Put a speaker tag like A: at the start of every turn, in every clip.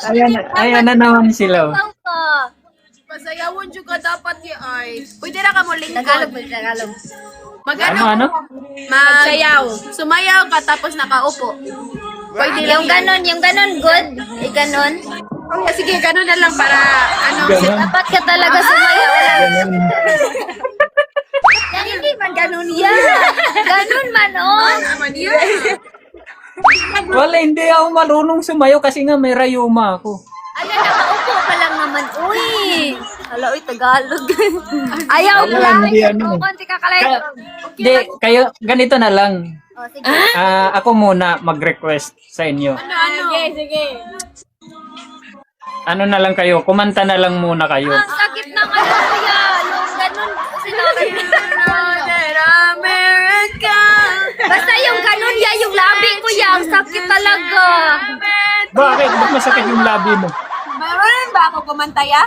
A: ayan naman. Ayan na naman sila.
B: Pasayawon jud ka dapat ay. Pwede ra ka mo lingkod.
C: Tagalog.
A: Ano?
B: Magsayaw. Sumayaw ka tapos nakaupo. Pwede lang
C: Yung ganon, good. Ganon.
B: Oh, sige, ganun na lang para ano.
A: Ganon.
C: Dapat ka talaga sumayaw.
A: Ganun.
C: Yan, hindi man ganon yan. Ganon man, oh.
B: Naman yun.
A: Wala, hindi ako marunong sumayo kasi nga may rayuma ako.
C: Ayan, nakaupo pa lang naman. Uy! Hala, uy, Tagalog. Ayaw
A: Wala,
C: lang.
A: hindi ano.
C: Konti ka kalay.
A: Hindi, kayo, ganito na lang.
C: Oh, sige.
A: Ako muna mag-request sa inyo.
B: Ano? Sige.
A: Ano na lang kayo, kumanta na lang muna kayo.
C: Ang sakit ng ano, kuya. Yung ganon. Sinabi
B: America.
C: Basta yung ganon, ya, yung labi ko, ya. Ang sakit talaga.
A: Bakit? Ba't masakit yung labi mo?
B: Meron ba ako kumantaya?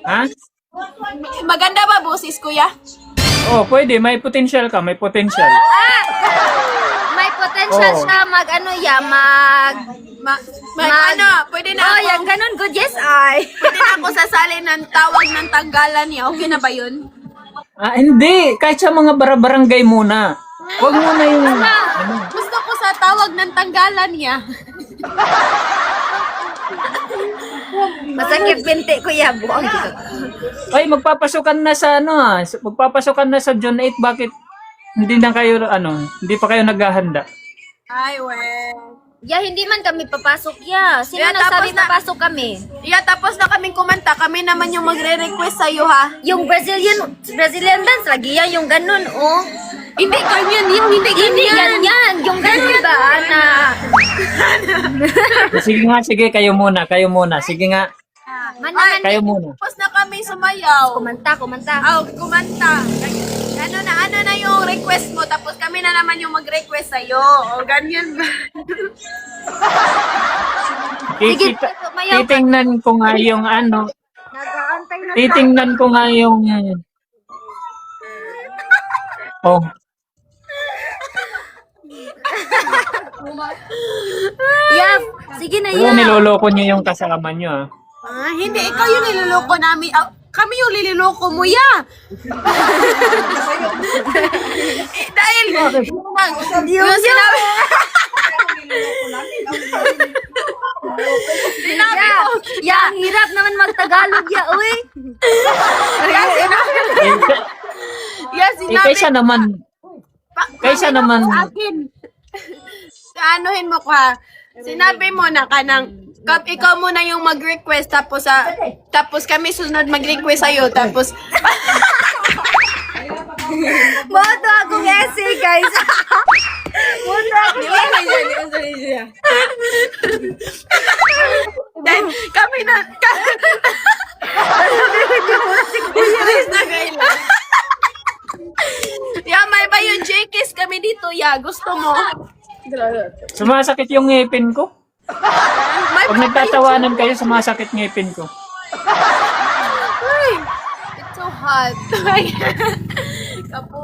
A: Ha?
B: Maganda ba boses, kuya?
A: Oh, pwede. May potential ka, may potential.
C: May potential
A: Oo.
C: siya mag, ano, ya,
B: Ano, pwede na
C: Oh,
B: ako.
C: yung ganon, good, yes, ay.
B: Pwede na ako sasali ng tawag ng tanggalan niya. Okay na ba yun?
A: Hindi. Kahit sa mga barangay muna. Huwag muna yung... Ano?
B: Gusto ko sa tawag ng tanggalan niya.
C: Masakit binti, kuya. Buang dito.
A: Ay, magpapasukan na sa magpapasukan na sa June 8. Bakit hindi na kayo, hindi pa kayo naghahanda?
B: Ay, well.
C: Ya, hindi man kami papasok, ya. Sino
B: Ya,
C: nagsabi
B: tapos na-
C: papasok kami?
B: Yeah, tapos na kaming kumanta. Kami naman yung magre-request sa'yo, ha?
C: Yung Brazilian dance, lagi yan, yung ganun, oh.
B: Hindi ganyan yun. Hindi
C: Hindi
B: ganyan.
C: yan, yung ganun ba, na...
A: Sige, kayo muna. Sige nga,
C: Manaman,
A: kayo muna.
B: Tapos na kami sumayaw.
C: kumanta.
B: Kumanta. Ano na yung request mo, tapos kami na naman yung mag-request sa'yo. O, ganyan ba?
C: Sige,
A: Tita-
C: sumayaw ka.
A: Titingnan ko nga yung
C: Nag-aantay na
A: titingnan ko nga yung... Oh,
C: Ya, sige na
A: pero
C: yan.
A: niloloko niyo yung kasama niyo,
B: Hindi, ikaw yung niloloko namin. Kami yung niloloko mo, ya. Dahil, yung sinabi,
C: Ya, ang hirap naman mag-Tagalog, ya, uy.
A: Kaysa naman,
B: akin. Anuhin mo ka. Sinabi mo na kanang ikaw muna yung mag-request tapos kami sunod mag-request sa'yo tapos
C: Boto akong essay, guys. Boto akong
B: then kami na Ya, may ba yung J-Kiss kami dito, ya? Gusto mo?
A: sumasakit yung ngipin ko.
B: May
A: Pag nagtatawanan kayo, sumasakit ngipin ko.
B: It's so hot. Kapoy.